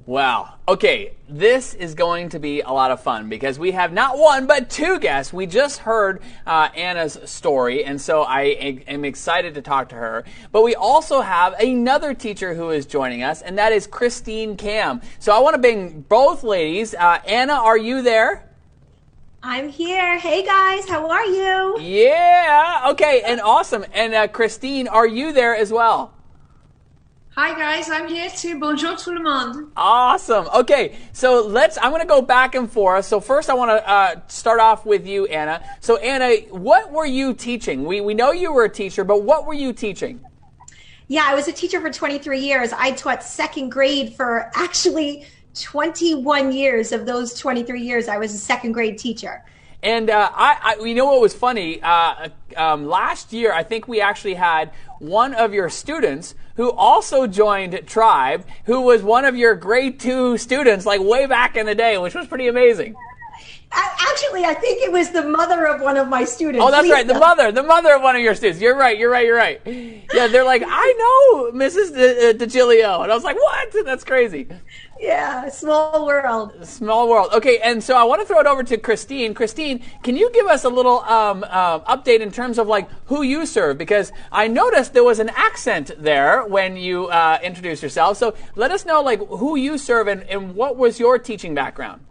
Wow. Okay, this is going to be a lot of fun because we have not one but two guests. We just heard Anna's story, and so I am excited to talk to her. But we also have another teacher who is joining us, and that is Christine Camm. So I want to bring both ladies. Anna, are you there? I'm here. Hey guys, how are you? Yeah. Okay, and awesome. And Christine, are you there as well? Hi guys, I'm here too. Bonjour tout le monde. Awesome. Okay, so I'm going to go back and forth. So first I want to start off with you, Anna. So Anna, what were you teaching? We know you were a teacher, but what were you teaching? Yeah, I was a teacher for 23 years. I taught second grade for actually 21 years. Of those 23 years, I was a second grade teacher. And you know what was funny? Last year, I think we actually had one of your students who also joined Tribe, who was one of your grade 2 students, like way back in the day, which was pretty amazing. Actually, I think it was the mother of one of my students. Oh, that's Lisa. right, the mother of one of your students. You're right. Yeah, they're like, I know Mrs. DiGilio, and I was like, what? That's crazy. Yeah, small world. Small world. Okay, and so I want to throw it over to Christine. Christine, can you give us a little update in terms of like who you serve? Because I noticed there was an accent there when you introduced yourself. So let us know like who you serve and what was your teaching background?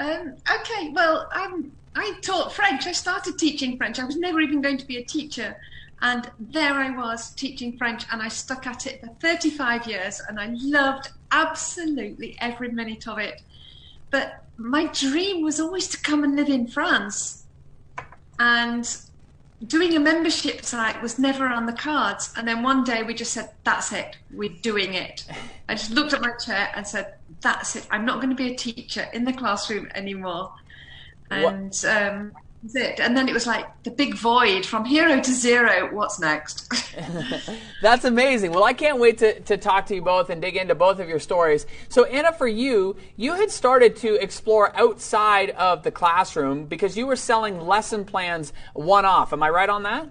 Okay, well, I taught French. I started teaching French. I was never even going to be a teacher. And there I was teaching French, and I stuck at it for 35 years, and I loved absolutely every minute of it. But my dream was always to come and live in France. And doing a membership site was never on the cards. And then one day we just said, that's it, we're doing it. I just looked at my chair and said, that's it, I'm not going to be a teacher in the classroom anymore. And that's it. And then it was like the big void from hero to zero. What's next? That's amazing. Well, I can't wait to talk to you both and dig into both of your stories. So Anna, for you had started to explore outside of the classroom because you were selling lesson plans one-off. Am I right on that?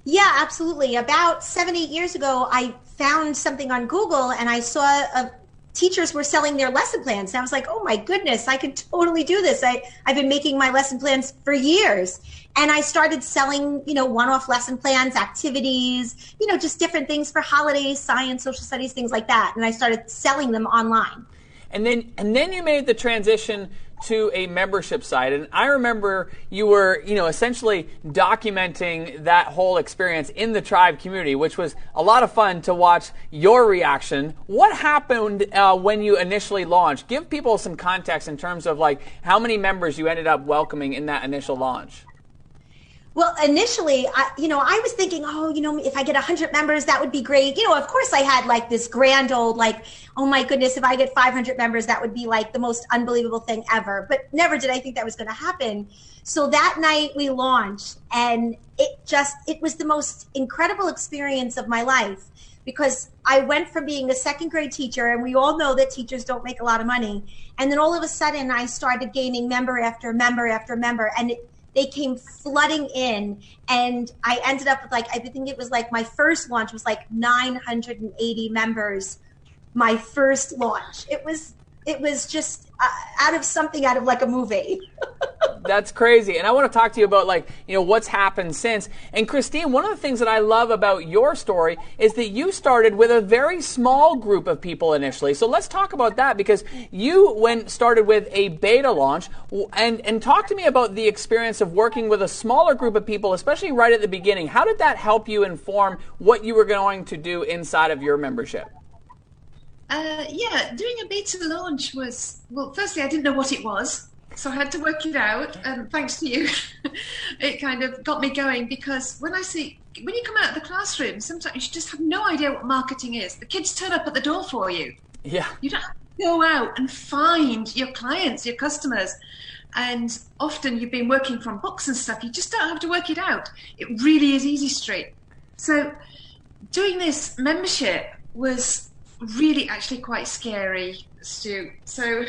Yeah, absolutely. About 7-8 years ago, I found something on Google and I saw teachers were selling their lesson plans. And I was like, oh my goodness, I can totally do this. I've been making my lesson plans for years. And I started selling, one-off lesson plans, activities, just different things for holidays, science, social studies, things like that. And I started selling them online. And then you made the transition to a membership site. And I remember you were, essentially documenting that whole experience in the Tribe community, which was a lot of fun to watch your reaction. What happened when you initially launched? Give people some context in terms of like how many members you ended up welcoming in that initial launch. Well, initially, I was thinking, if I get 100 members, that would be great. Of course I had like this grand old, like, oh my goodness, if I get 500 members, that would be like the most unbelievable thing ever. But never did I think that was going to happen. So that night we launched, and it was the most incredible experience of my life, because I went from being a second grade teacher, and we all know that teachers don't make a lot of money. And then all of a sudden I started gaining member after member after member, and they came flooding in, and I ended up with I think it was like my first launch was like 980 members. My first launch. It was just out of like a movie. That's crazy. And I want to talk to you about what's happened since. And Christine, one of the things that I love about your story is that you started with a very small group of people initially. So let's talk about that, because you started with a beta launch, and talk to me about the experience of working with a smaller group of people, especially right at the beginning. How did that help you inform what you were going to do inside of your membership? Doing a beta launch was, well, firstly, I didn't know what it was, so I had to work it out, and thanks to you, it kind of got me going, because when you come out of the classroom, sometimes you just have no idea what marketing is. The kids turn up at the door for you. Yeah. You don't have to go out and find your clients, your customers, and often you've been working from books and stuff, you just don't have to work it out. It really is easy street. So doing this membership was really actually quite scary, Stu. So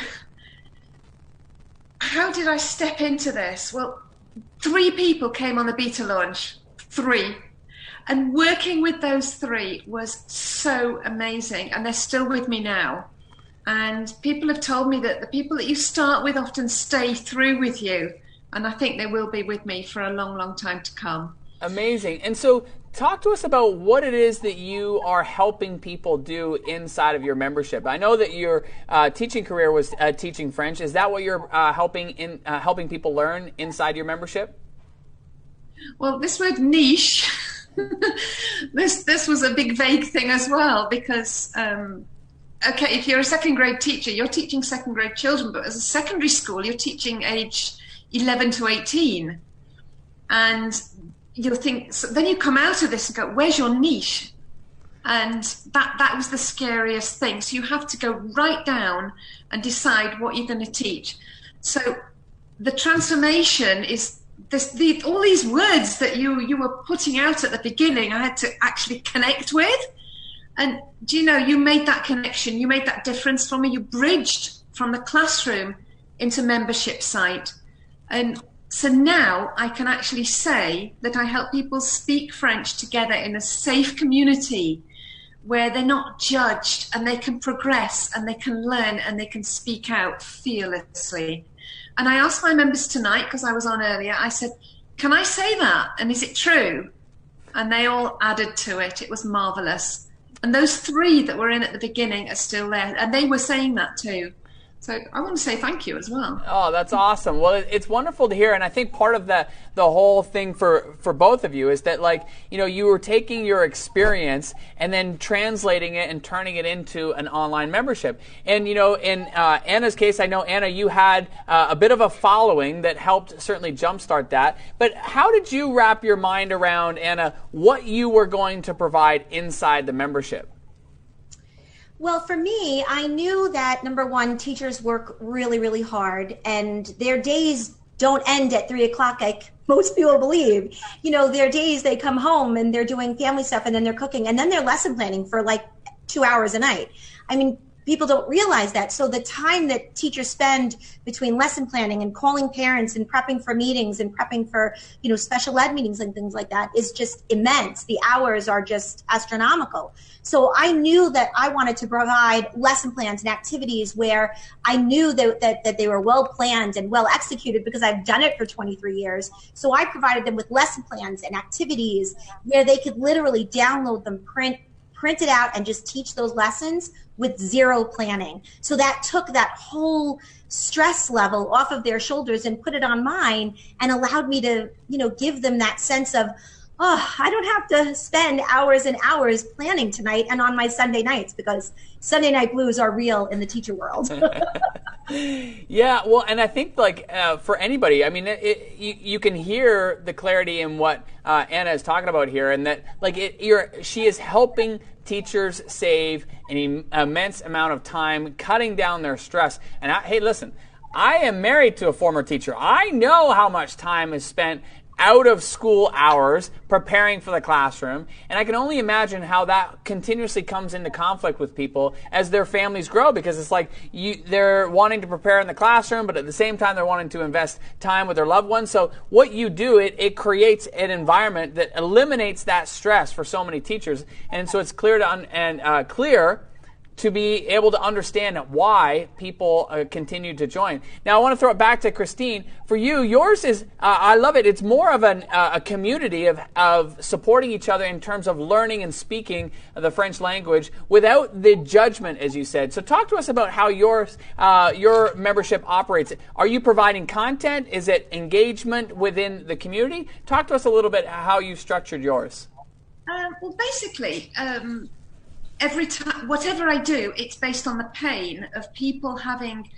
how did I step into this? Well, 3 people came on the beta launch, 3. And working with those 3 was so amazing, and they're still with me now. And people have told me that the people that you start with often stay through with you. And I think they will be with me for a long, long time to come. Amazing. And so talk to us about what it is that you are helping people do inside of your membership. I know that your teaching career was teaching French. Is that what you're helping people learn inside your membership? Well, this word niche, this was a big vague thing as well, because okay, if you're a second grade teacher, you're teaching second grade children, but as a secondary school, you're teaching age 11 to 18. And you'll think, so then you come out of this and go, where's your niche? And that was the scariest thing. So you have to go right down and decide what you're going to teach. So the transformation is all these words that you were putting out at the beginning, I had to actually connect with. And do you know, you made that connection, you made that difference for me. You bridged from the classroom into membership site. And so now I can actually say that I help people speak French together in a safe community where they're not judged, and they can progress and they can learn and they can speak out fearlessly. And I asked my members tonight, because I was on earlier, I said, can I say that? And is it true? And they all added to it. It was marvelous. And those 3 that were in at the beginning are still there. And they were saying that too. So I want to say thank you as well. Oh, that's awesome. Well, it's wonderful to hear. And I think part of the whole thing for both of you is that, like, you know, you were taking your experience and then translating it and turning it into an online membership. And, you know, in Anna's case, I know, Anna, you had a bit of a following that helped certainly jumpstart that. But how did you wrap your mind around, Anna, what you were going to provide inside the membership? Well, for me, I knew that, number one, teachers work really, really hard, and their days don't end at 3 o'clock like most people believe. You know, their days, they come home and they're doing family stuff, and then they're cooking, and then they're lesson planning for like 2 hours a night. I mean, people don't realize that. So the time that teachers spend between lesson planning and calling parents and prepping for meetings and prepping for, you know, special ed meetings and things like that is just immense. The hours are just astronomical. So I knew that I wanted to provide lesson plans and activities where I knew that they were well planned and well executed, because I've done it for 23 years. So I provided them with lesson plans and activities where they could literally download them, print it out, and just teach those lessons with zero planning. So that took that whole stress level off of their shoulders and put it on mine, and allowed me to, you know, give them that sense of, oh, I don't have to spend hours and hours planning tonight and on my Sunday nights, because Sunday night blues are real in the teacher world. Yeah, well, and I think, like, for anybody, I mean, you can hear the clarity in what Anna is talking about here, and that, like, she is helping teachers save an immense amount of time, cutting down their stress. And hey, listen, I am married to a former teacher. I know how much time is spent out of school hours preparing for the classroom, and I can only imagine how that continuously comes into conflict with people as their families grow, because it's like they're wanting to prepare in the classroom, but at the same time they're wanting to invest time with their loved ones. So what you do, it creates an environment that eliminates that stress for so many teachers, and so it's clear to be able to understand why people continue to join. Now, I want to throw it back to Christine. For you, yours is, I love it. It's more of a community of supporting each other in terms of learning and speaking the French language without the judgment, as you said. So talk to us about how your membership operates. Are you providing content? Is it engagement within the community? Talk to us a little bit how you structured yours. Well, basically, every time, whatever I do, it's based on the pain of people having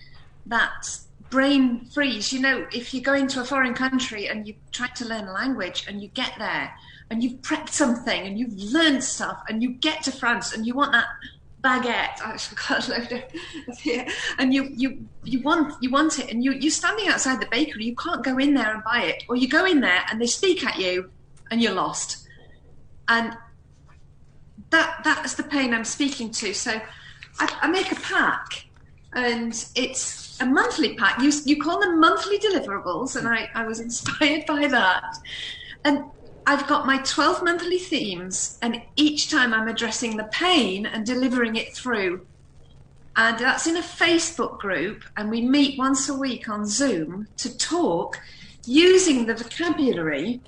that brain freeze. You know, if you go into a foreign country and you try to learn a language and you get there and you've prepped something and you've learned stuff and you get to France and you want that baguette, I've got a load of here, and you want it, and you're standing outside the bakery, you can't go in there and buy it, or you go in there and they speak at you and you're lost. And that's the pain I'm speaking to. So I make a pack, and it's a monthly pack. You call them monthly deliverables, and I was inspired by that. And I've got my 12 monthly themes, and each time I'm addressing the pain and delivering it through. And that's in a Facebook group, and we meet once a week on Zoom to talk using the vocabulary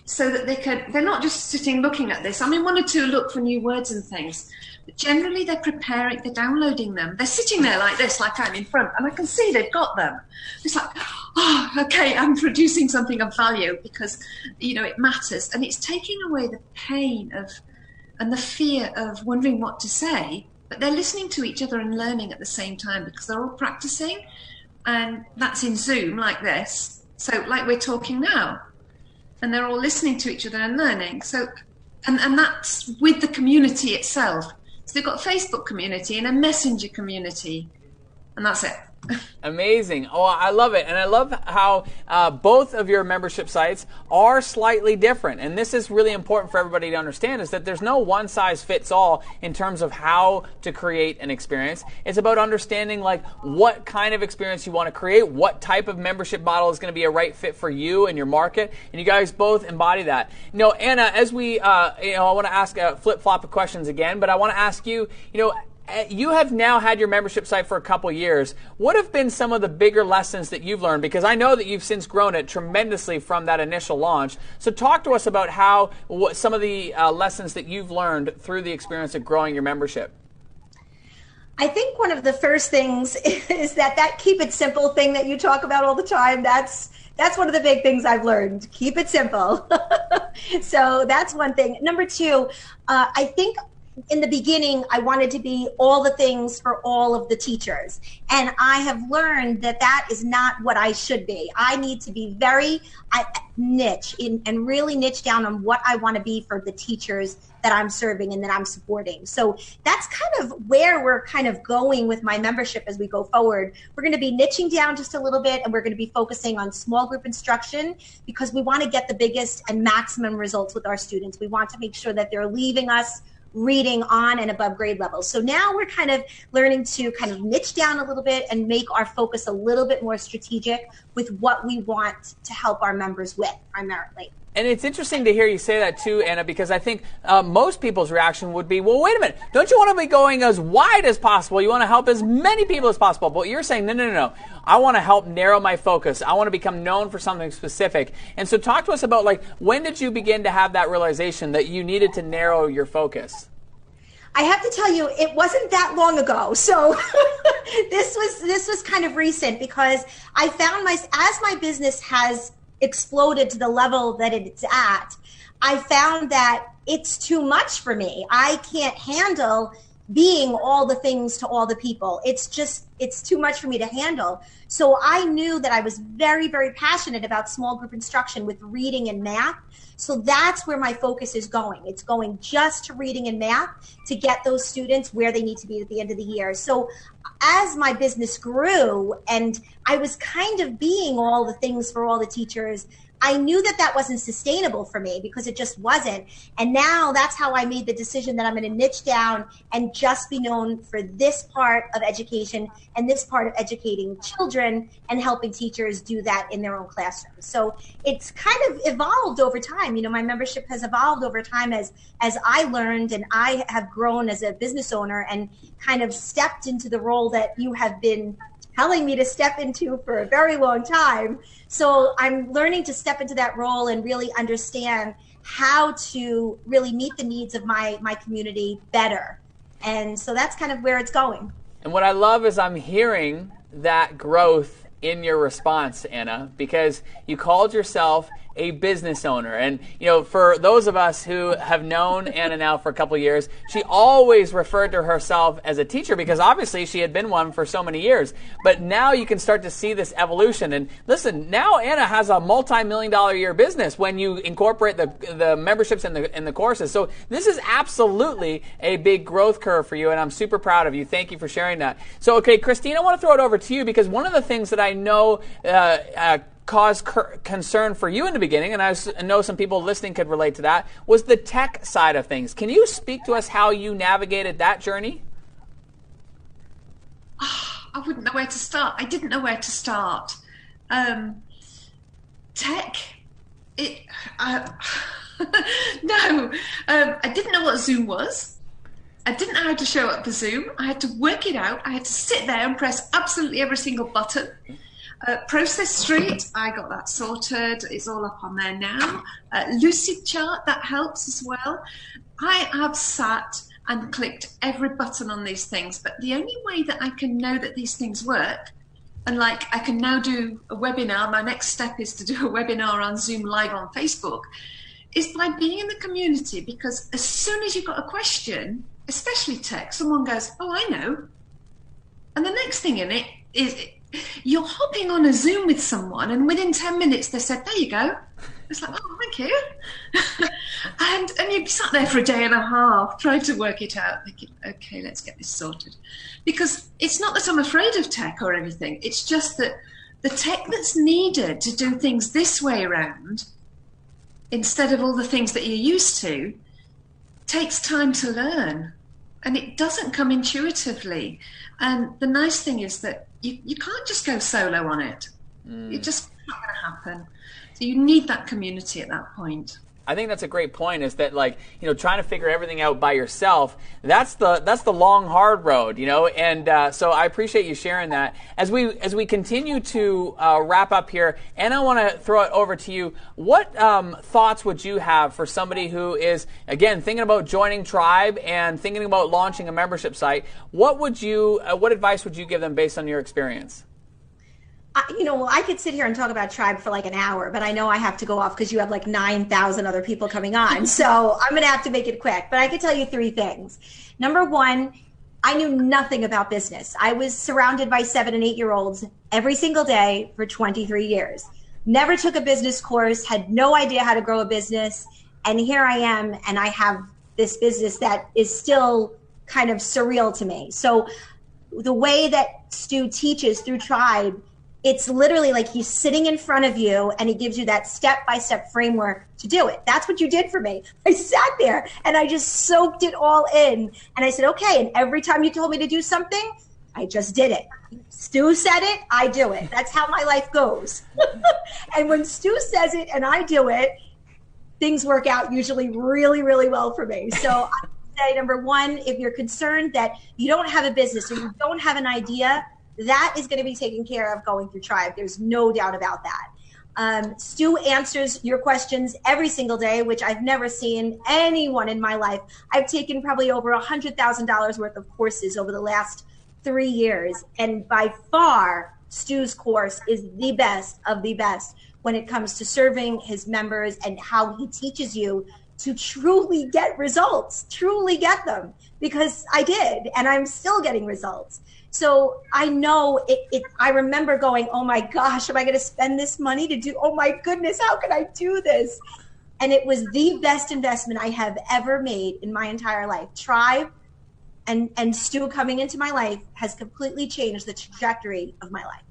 so that they're not just sitting looking at this. I mean, one or two look for new words and things, but generally they're preparing, they're downloading them. They're sitting there like this, like I'm in front, and I can see they've got them. It's like, oh, okay, I'm producing something of value because, it matters. And it's taking away the pain and the fear of wondering what to say, but they're listening to each other and learning at the same time because they're all practicing, and that's in Zoom like this. So like we're talking now, and they're all listening to each other and learning. So, and that's with the community itself. So they've got a Facebook community and a Messenger community, and that's it. Amazing. Oh, I love it. And I love how both of your membership sites are slightly different. And this is really important for everybody to understand, is that there's no one size fits all in terms of how to create an experience. It's about understanding like what kind of experience you want to create, what type of membership model is going to be a right fit for you and your market. And you guys both embody that. Anna, as we, I want to ask a flip-flop of questions again, but I want to ask you, you have now had your membership site for a couple years. What have been some of the bigger lessons that you've learned? Because I know that you've since grown it tremendously from that initial launch. So talk to us about what some of the lessons that you've learned through the experience of growing your membership. I think one of the first things is that keep it simple thing that you talk about all the time. That's one of the big things I've learned. Keep it simple. So that's one thing. Number two, I think in the beginning, I wanted to be all the things for all of the teachers. And I have learned that is not what I should be. I need to be very niche and really niche down on what I want to be for the teachers that I'm serving and that I'm supporting. So that's kind of where we're kind of going with my membership as we go forward. We're going to be niching down just a little bit, and we're going to be focusing on small group instruction because we want to get the biggest and maximum results with our students. We want to make sure that they're leaving us reading on and above grade levels. So now we're kind of learning to kind of niche down a little bit and make our focus a little bit more strategic with what we want to help our members with primarily. And it's interesting to hear you say that too, Anna, because I think most people's reaction would be, well, wait a minute, don't you want to be going as wide as possible? You want to help as many people as possible. But you're saying, no. I want to help narrow my focus. I want to become known for something specific. And so talk to us about, like, when did you begin to have that realization that you needed to narrow your focus? I have to tell you, it wasn't that long ago. So this was kind of recent because I found as my business has exploded to the level that it's at, I found that it's too much for me. I can't handle being all the things to all the people. It's too much for me to handle. So I knew that I was very, very passionate about small group instruction with reading and math. So that's where my focus is going. It's going just to reading and math to get those students where they need to be at the end of the year. So as my business grew and I was kind of being all the things for all the teachers, I knew that wasn't sustainable for me because it just wasn't. And now that's how I made the decision that I'm going to niche down and just be known for this part of education and this part of educating children and helping teachers do that in their own classrooms. So it's kind of evolved over time. My membership has evolved over time as I learned and I have grown as a business owner and kind of stepped into the role that you have been telling me to step into for a very long time. So I'm learning to step into that role and really understand how to really meet the needs of my community better. And so that's kind of where it's going. And what I love is I'm hearing that growth in your response, Anna, because you called yourself a business owner. And, for those of us who have known Anna now for a couple of years, she always referred to herself as a teacher because obviously she had been one for so many years. But now you can start to see this evolution. And listen, now Anna has a multi-million-dollar a year business when you incorporate the memberships and the courses. So this is absolutely a big growth curve for you, and I'm super proud of you. Thank you for sharing that. So, okay, Christine, I want to throw it over to you because one of the things that I know caused concern for you in the beginning, and I know some people listening could relate to that, was the tech side of things. Can you speak to us how you navigated that journey? I wouldn't know where to start. I didn't know where to start. Tech, no, I didn't know what Zoom was. I didn't know how to show up for Zoom. I had to work it out. I had to sit there and press absolutely every single button. Process Street, I got that sorted. It's all up on there now. Lucid Chart, that helps as well. I have sat and clicked every button on these things, but the only way that I can know that these things work, and like I can now do a webinar, my next step is to do a webinar on Zoom Live on Facebook, is by being in the community, because as soon as you've got a question, especially tech, someone goes, oh, I know. And the next thing in it is you're hopping on a Zoom with someone, and within 10 minutes they said, there you go. It's like, oh, thank you. and you sat there for a day and a half trying to work it out, thinking, okay, let's get this sorted. Because it's not that I'm afraid of tech or anything. It's just that the tech that's needed to do things this way around, instead of all the things that you're used to, takes time to learn. And it doesn't come intuitively. And the nice thing is that you can't just go solo on it. It's just not going to happen. So you need that community at that point. I think that's a great point, is that, like, you know, trying to figure everything out by yourself, that's the long, hard road, you know, and so I appreciate you sharing that. As we continue to wrap up here, and I want to throw it over to you, what thoughts would you have for somebody who is, again, thinking about joining Tribe and thinking about launching a membership site? What advice would you give them based on your experience? I could sit here and talk about Tribe for like an hour, but I know I have to go off because you have like 9,000 other people coming on. So I'm going to have to make it quick, but I can tell you 3 things. Number one, I knew nothing about business. I was surrounded by 7 and 8-year-olds every single day for 23 years. Never took a business course, had no idea how to grow a business. And here I am, and I have this business that is still kind of surreal to me. So the way that Stu teaches through Tribe, it's literally like he's sitting in front of you and he gives you that step-by-step framework to do it. That's what you did for me. I sat there and I just soaked it all in. And I said, okay. And every time you told me to do something, I just did it. Stu said it, I do it. That's how my life goes. And when Stu says it and I do it, things work out usually really, really well for me. So I would say, number one, if you're concerned that you don't have a business or you don't have an idea, that is going to be taken care of going through Tribe. There's no doubt about that. Stu answers your questions every single day, which I've never seen anyone in my life. I've taken probably over $100,000 worth of courses over the last 3 years. And by far, Stu's course is the best of the best when it comes to serving his members and how he teaches you to truly get results, truly get them, because I did, and I'm still getting results. So I know I remember going, oh my gosh, am I going to spend this money to do, oh my goodness, how can I do this? And it was the best investment I have ever made in my entire life. Tribe and Stu coming into my life has completely changed the trajectory of my life.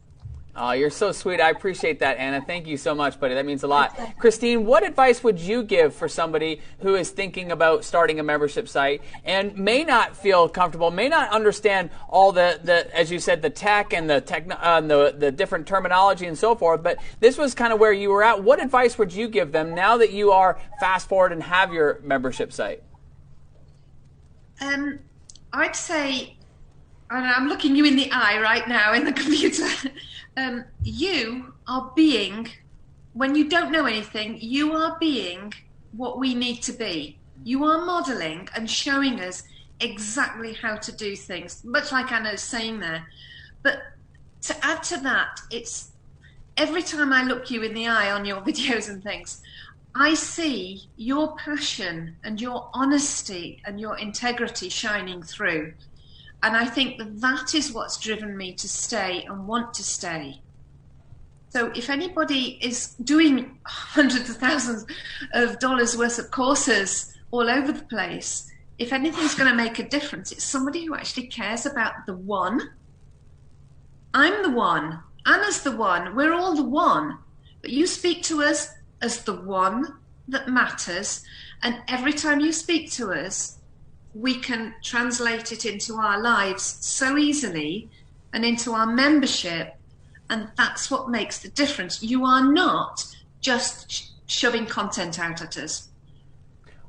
Oh, you're so sweet. I appreciate that, Anna. Thank you so much, buddy. That means a lot. Christine, what advice would you give for somebody who is thinking about starting a membership site and may not feel comfortable, may not understand all the as you said, the tech and the different terminology and so forth, but this was kind of where you were at. What advice would you give them now that you are fast forward and have your membership site? I'd say, and I'm looking you in the eye right now in the computer, you are being, when you don't know anything, you are being what we need to be. You are modeling and showing us exactly how to do things, much like Anna's saying there. But to add to that, it's every time I look you in the eye on your videos and things, I see your passion and your honesty and your integrity shining through. And I think that is what's driven me to stay and want to stay. So if anybody is doing hundreds of thousands of dollars worth of courses all over the place, if anything's going to make a difference, it's somebody who actually cares about the one. I'm the one. Anna's the one. We're all the one. But you speak to us as the one that matters. And every time you speak to us, we can translate it into our lives so easily and into our membership. And that's what makes the difference. You are not just shoving content out at us.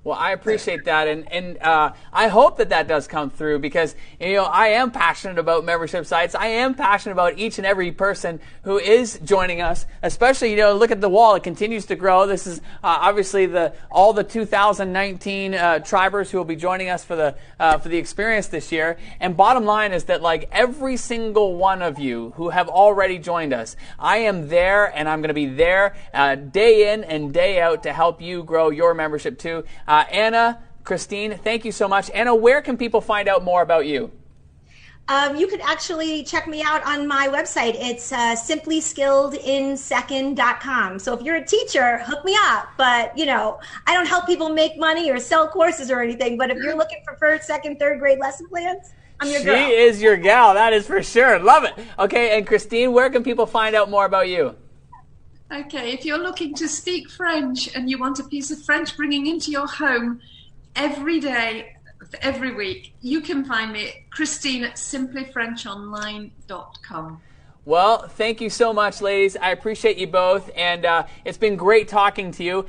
Well, I appreciate that, and I hope that does come through, because I am passionate about membership sites. I am passionate about each and every person who is joining us. Especially, look at the wall; it continues to grow. This is obviously all the 2019 tribers who will be joining us for the experience this year. And bottom line is that, like, every single one of you who have already joined us, I am there, and I'm going to be there day in and day out to help you grow your membership too. Anna, Christine, thank you so much. Anna, where can people find out more about you? You could actually check me out on my website. It's simplyskilledin2nd.com. So if you're a teacher, hook me up. But, I don't help people make money or sell courses or anything. But if you're looking for first, second, third grade lesson plans, I'm your girl. She is your gal. That is for sure. Love it. Okay, and Christine, where can people find out more about you? Okay, if you're looking to speak French and you want a piece of French bringing into your home every day, every week, you can find me at Christine at simplyfrenchonline.com. Well, thank you so much, ladies. I appreciate you both, and it's been great talking to you.